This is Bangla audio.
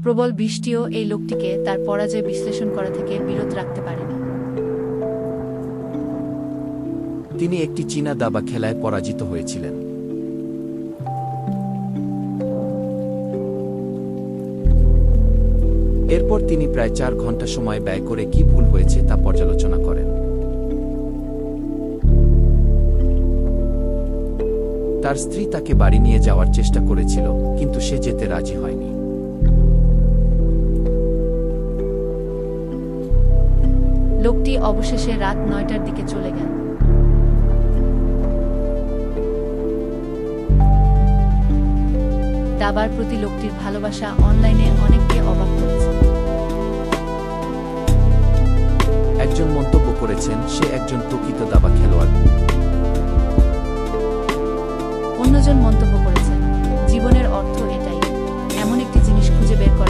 প্রবল বৃষ্টিও এই লোকটিকে তার পরাজয় বিশ্লেষণ করা থেকে বিরত রাখতে পারেনি। তিনি একটি চীনা দাবা খেলায় পরাজিত হয়েছিলেন। এরপর তিনি প্রায় 4 ঘন্টা সময় ব্যয় করে কি ভুল হয়েছে তা পর্যালোচনা করেন। তার স্ত্রী তাকে বাড়ি নিয়ে যাওয়ার চেষ্টা করেছিল, কিন্তু সে যেতে রাজি হয়নি। লোকটি অবশেষে রাত 9টার দিকে চলে গেল। দাবার প্রতি লোকটির ভালোবাসা অনলাইনে অনেককে অবাক করেছে। একজন মন্তব্য করেছেন, সে একজন প্রকৃত দাবা খেলোয়াড়। অন্যজন মন্তব্য করেছেন, জীবনের অর্থ এটাই, এমন একটি জিনিস খুঁজে বের করা